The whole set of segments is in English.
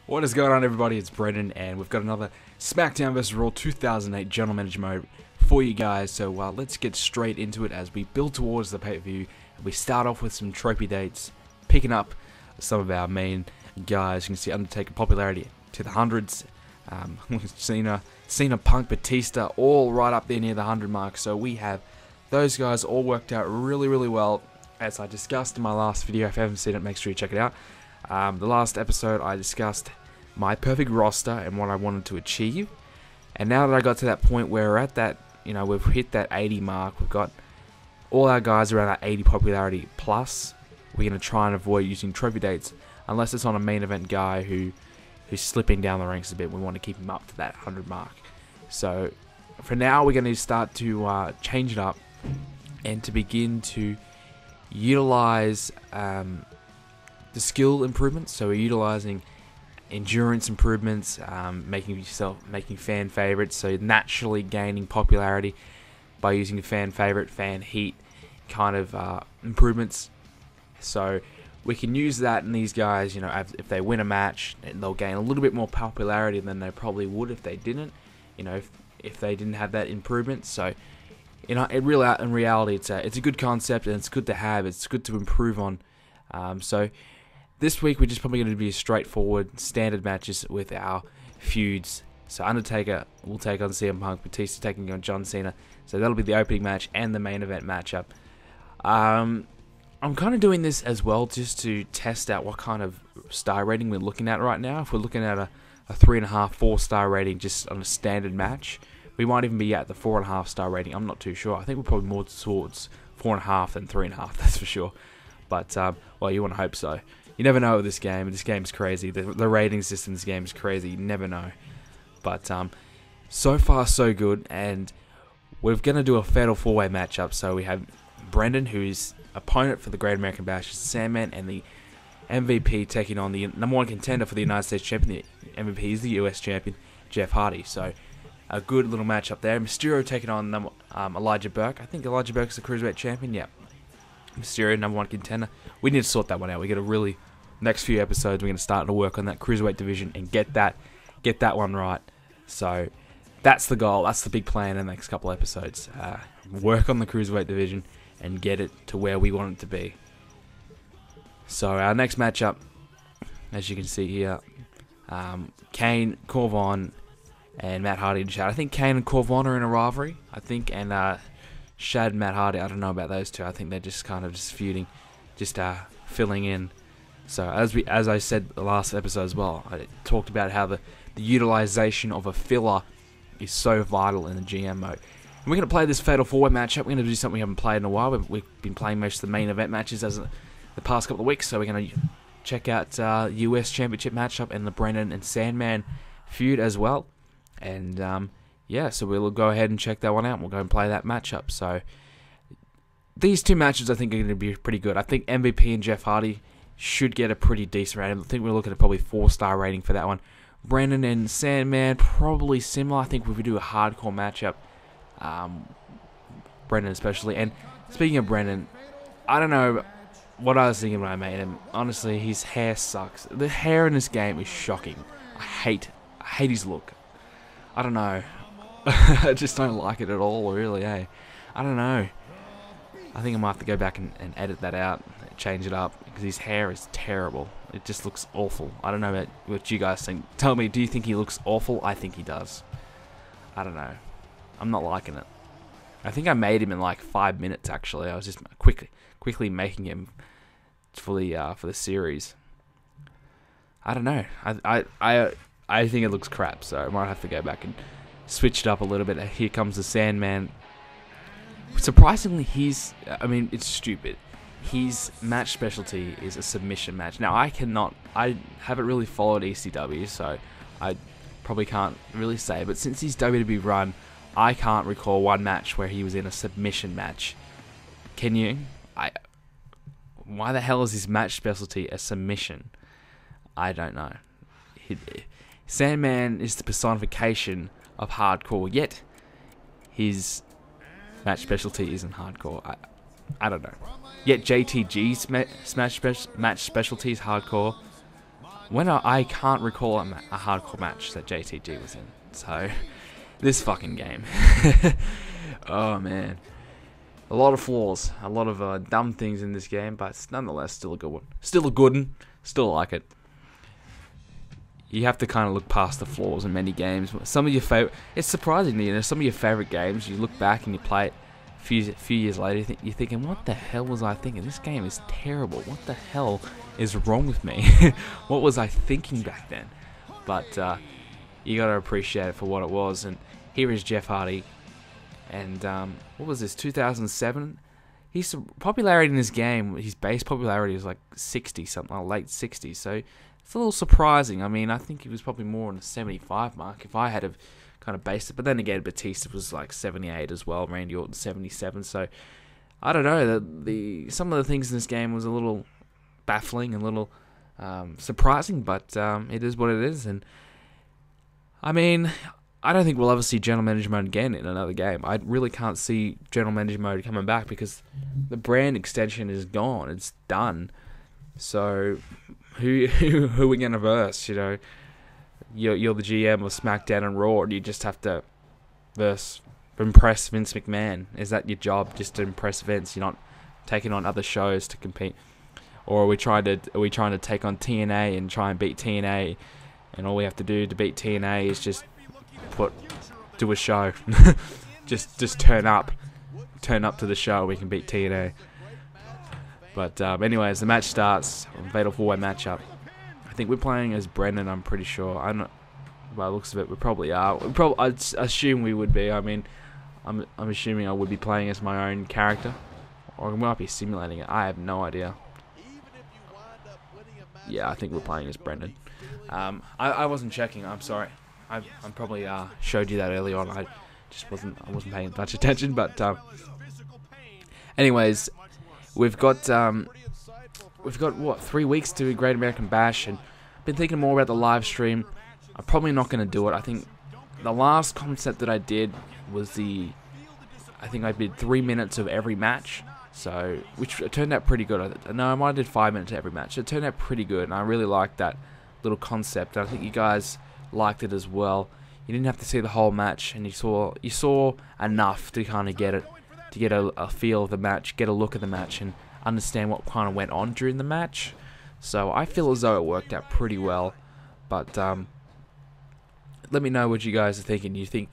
What is going on, everybody? It's Brendan, and we've got another Smackdown vs. Raw 2008 General Manager mode for you guys. So let's get straight into it as we build towards the pay-per-view. We start off with some trophy dates, picking up some of our main guys. You can see Undertaker popularity to the hundreds. Cena, Punk, Batista, all right up there near the 100 mark. So we have those guys all worked out really, really well. As I discussed in my last video, if you haven't seen it, make sure you check it out. The last episode I discussed my perfect roster and what I wanted to achieve, and now that I got to that point where we're at that, we've hit that 80 mark, we've got all our guys around that 80 popularity plus, we're going to try and avoid using trophy dates unless it's on a main event guy who's slipping down the ranks a bit. We want to keep him up to that 100 mark. So for now we're going to start to change it up and to begin to utilize the skill improvements. So we're utilizing endurance improvements, making fan favorites, so naturally gaining popularity by using fan favorite, fan heat kind of improvements. So we can use that in these guys, if they win a match, they'll gain a little bit more popularity than they probably would if they didn't, if they didn't have that improvement. So in reality, it's a good concept, and it's good to have. It's good to improve on. So this week we're just probably going to be straightforward standard matches with our feuds. So Undertaker will take on CM Punk, Batista taking on John Cena. So that'll be the opening match and the main event matchup. I'm kind of doing this as well just to test out what kind of star rating we're looking at right now. If we're looking at a 3.5, 4 star rating just on a standard match, we might even be at the 4.5 star rating. I'm not too sure. I think we're probably more towards 4.5 than 3.5, that's for sure. But, well, you want to hope so. You never know with this game. This game's crazy. The rating system in this game is crazy. You never know. But so far, so good. And we're going to do a fatal 4-way matchup. So we have Brendan, who's opponent for the Great American Bash, Sandman, and the MVP taking on the number 1 contender for the United States champion. The MVP is the US champion, Jeff Hardy. So a good little matchup there. Mysterio taking on Elijah Burke. I think Elijah Burke's the Cruiserweight champion. Yeah. Mysterio, number 1 contender. We need to sort that one out. We got to really, next few episodes, we're going to start to work on that Cruiserweight division and get that one right. So that's the goal. That's the big plan in the next couple episodes. Work on the Cruiserweight division and get it to where we want it to be. So our next matchup, as you can see here, Kane, Corvon, and Matt Hardy and Shad. I think Kane and Corvon are in a rivalry. And Shad and Matt Hardy, I don't know about those two. I think they're just kind of just feuding, just filling in. So as I said the last episode as well, I talked about how the utilization of a filler is so vital in the GM mode. And we're going to play this Fatal 4-Way matchup. We're going to do something we haven't played in a while. We've been playing most of the main event matches as the past couple of weeks. So we're going to check out US Championship matchup and the Brendan and Sandman feud as well. And yeah, so we'll go ahead and check that one out. We'll go and play that matchup. So these two matches I think are going to be pretty good. I think MVP and Jeff Hardy should get a pretty decent rating. I think we're looking at probably 4-star rating for that one. Brendan and Sandman, probably similar. I think if we do a hardcore matchup, Brendan especially. And speaking of Brendan, I don't know what I was thinking when I made him. Honestly, his hair sucks. The hair in this game is shocking. I hate his look. I don't know. I just don't like it at all, really, I don't know. I think I might have to go back and edit that out, change it up, because his hair is terrible. It just looks awful. I don't know about what you guys think. Tell me, do you think he looks awful? I think he does. I don't know. I'm not liking it. I think I made him in like 5 minutes, actually. I was just quickly making him for the series. I don't know. I think it looks crap, so I might have to go back and switch it up a little bit. Here comes the Sandman. Surprisingly, it's stupid. His match specialty is a submission match. Now, I haven't really followed ECW, so I probably can't really say, but since his WWE run, I can't recall one match where he was in a submission match. Can you? Why the hell is his match specialty a submission? I don't know. Sandman is the personification of hardcore, yet his match specialty isn't hardcore. I don't know. Yet JTG's match specialty is hardcore. I can't recall a hardcore match that JTG was in. So, this fucking game. Oh man. A lot of flaws, a lot of dumb things in this game, but it's nonetheless still a good one. Still a good one, still like it. You have to kind of look past the flaws in many games. Some of your favorite, it's surprising, you know, some of your favorite games, you look back and you play it a few years later, you're thinking, what the hell was I thinking? This game is terrible. What the hell is wrong with me? What was I thinking back then? But you got to appreciate it for what it was. And here is Jeff Hardy. And what was this, 2007? His popularity in this game, his base popularity was like 60 something, like late 60s. So it's a little surprising. I mean, I think he was probably more on the 75 mark if I had have kind of based it. But then again, Batista was like 78 as well, Randy Orton 77. So I don't know. Some of the things in this game was a little baffling and a little surprising, but it is what it is. And I mean, I don't think we'll ever see General Manager Mode again in another game. I really can't see General Manager Mode coming back because the brand extension is gone. It's done. So who are we gonna verse? You know, you're the GM of Smackdown and Raw, and you just have to impress Vince McMahon. Is that your job, just to impress Vince? You're not taking on other shows to compete, or are we trying to take on TNA and try and beat TNA? And all we have to do to beat TNA is just do a show. just turn up to the show. We can beat TNA. But anyways, the match starts. Fatal 4-way matchup. I think we're playing as Brendan. I'm pretty sure. I'm not. By the looks of it, we probably are. I'd assume we would be. I mean, I'm assuming I would be playing as my own character, or we might be simulating it. I have no idea. Yeah, I think we're playing as Brendan. I wasn't checking. I'm sorry. I probably showed you that early on. I wasn't paying much attention. But anyways, we've got what, 3 weeks to Great American Bash, and I've been thinking more about the live stream. I'm probably not going to do it. I think the last concept that I did was I think I did 3 minutes of every match, so which turned out pretty good. No, I might have did 5 minutes of every match. It turned out pretty good, and I really liked that little concept. I think you guys liked it as well. You didn't have to see the whole match, and you saw enough to kind of get a feel of the match, get a look at the match, and understand what kind of went on during the match. So I feel as though it worked out pretty well. But let me know what you guys are thinking. You think,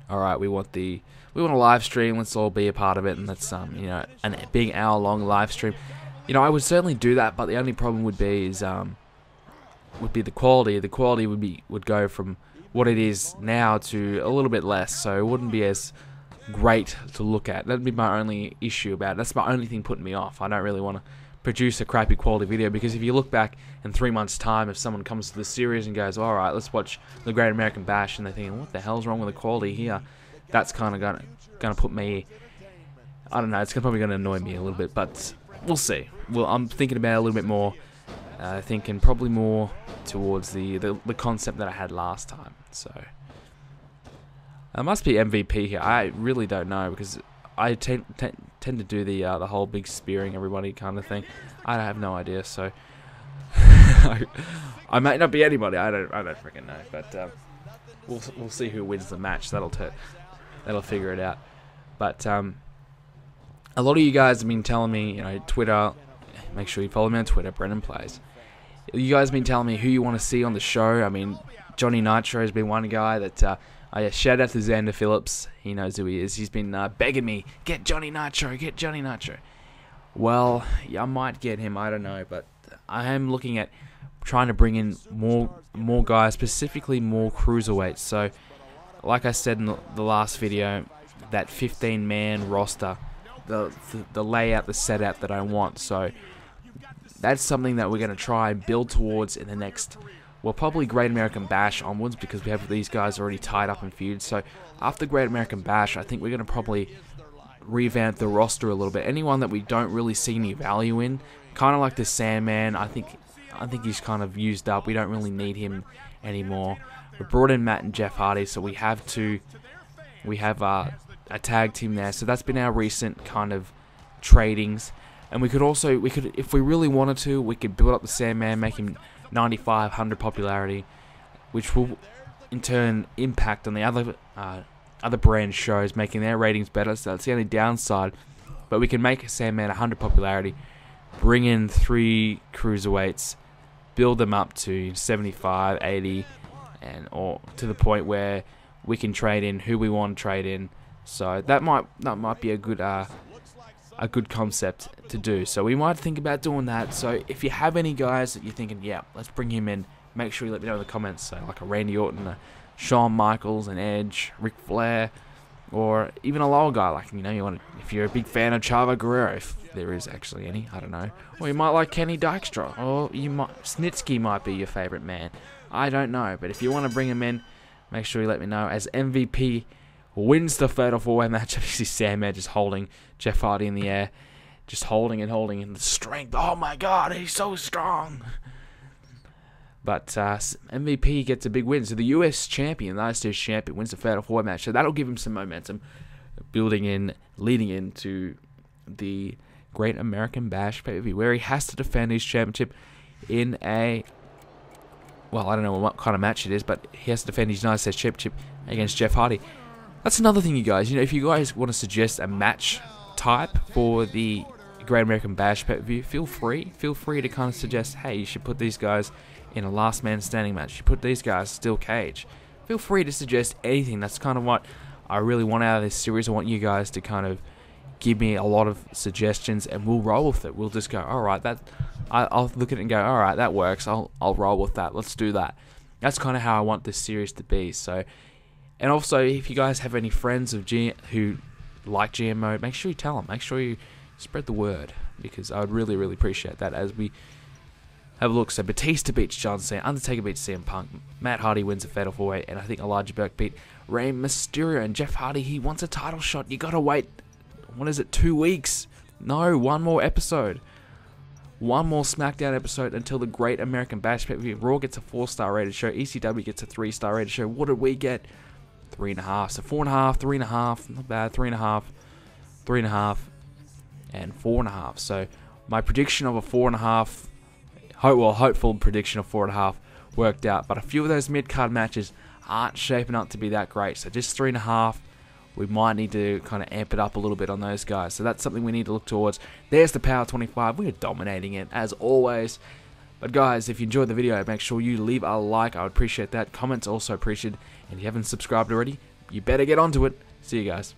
all right, we want a live stream. Let's all be a part of it, and let's a big hour-long live stream. You know, I would certainly do that, but the only problem would be the quality. The quality would go from what it is now to a little bit less, so it wouldn't be as great to look at. That'd be my only issue about it. That's my only thing putting me off. I don't really want to produce a crappy quality video, because if you look back in 3 months' time, if someone comes to the series and goes, all right, let's watch the Great American Bash, and they're thinking, what the hell's wrong with the quality here? That's kind of gonna put me, I don't know, it's probably gonna annoy me a little bit, but we'll see. Well, I'm thinking about it a little bit more. Thinking probably more towards the concept that I had last time. So I must be MVP here. I really don't know, because I tend to do the whole big spearing everybody kind of thing. I have no idea. So I might not be anybody. I don't freaking know. But we'll see who wins the match. That'll figure it out. But a lot of you guys have been telling me, you know, Twitter. Make sure you follow me on Twitter, BrendenPlayz. You guys have been telling me who you want to see on the show. I mean, Johnny Nitro has been one guy that I shout out to Xander Phillips. He knows who he is. He's been begging me, get Johnny Nitro, get Johnny Nitro. Well, yeah, I might get him. I don't know, but I am looking at trying to bring in more guys, specifically more cruiserweights. So, like I said in the last video, that 15-man roster, the layout, the setup that I want. So that's something that we're going to try and build towards in the next, well, probably Great American Bash onwards, because we have these guys already tied up in feuds. So after Great American Bash, I think we're going to probably revamp the roster a little bit. Anyone that we don't really see any value in, kind of like the Sandman, I think he's kind of used up. We don't really need him anymore. We brought in Matt and Jeff Hardy, so we have a tag team there. So that's been our recent kind of tradings. And we could, if we really wanted to, we could build up the Sandman, make him 95, 100 popularity, which will in turn impact on the other brand shows, making their ratings better. So that's the only downside. But we can make Sandman 100 popularity, bring in 3 cruiserweights, build them up to 75, 80, or to the point where we can trade in who we want to trade in. So that might be a good concept to do. So we might think about doing that. So if you have any guys that you're thinking, yeah, let's bring him in, make sure you let me know in the comments. So like a Randy Orton, a Shawn Michaels, an Edge, Ric Flair, or even a lower guy, like, you know, you want to, if you're a big fan of Chavo Guerrero, if there is actually any, I don't know. Or you might like Kenny Dykstra, or Snitsky might be your favorite man. I don't know, but if you want to bring him in, make sure you let me know. As MVP wins the fatal 4-way match, you see Sandman just holding Jeff Hardy in the air, just holding and the strength. Oh my God, he's so strong. But MVP gets a big win. So the US champion, the United States champion, wins the fatal 4-way match. So that'll give him some momentum, leading into the Great American Bash pay-per-view, where he has to defend his championship in a, well, I don't know what kind of match it is, but he has to defend his United States championship against Jeff Hardy. That's another thing, you guys. You know, if you guys want to suggest a match type for the Great American Bash pay-per-view, feel free to kind of suggest, hey, you should put these guys in a last man standing match. You put these guys steel cage. Feel free to suggest anything. That's kind of what I really want out of this series. I want you guys to kind of give me a lot of suggestions, and we'll roll with it. We'll just go, all right, I'll look at it and go, all right, that works. I'll roll with that. Let's do that. That's kind of how I want this series to be. So, and also, if you guys have any friends who like GMO, make sure you tell them. Make sure you spread the word, because I would really, really appreciate that. As we have a look, so Batista beats John Cena, Undertaker beats CM Punk, Matt Hardy wins a fatal 4-way, and I think Elijah Burke beat Rey Mysterio, and Jeff Hardy, he wants a title shot. You gotta wait, what is it, 2 weeks? No, one more episode. One more Smackdown episode until the Great American Bash pay-per-view. Raw gets a 4-star rated show, ECW gets a 3-star rated show. What did we get? 3.5. So 4.5, 3.5, not bad, 3.5, 3.5, and 4.5. So my prediction of a 4.5, hopeful prediction of 4.5 worked out. But a few of those mid-card matches aren't shaping up to be that great. So just 3.5. We might need to kind of amp it up a little bit on those guys. So that's something we need to look towards. There's the Power 25. We're dominating it, as always. But guys, if you enjoyed the video, make sure you leave a like. I would appreciate that. Comments also appreciated. And if you haven't subscribed already, you better get onto it. See you guys.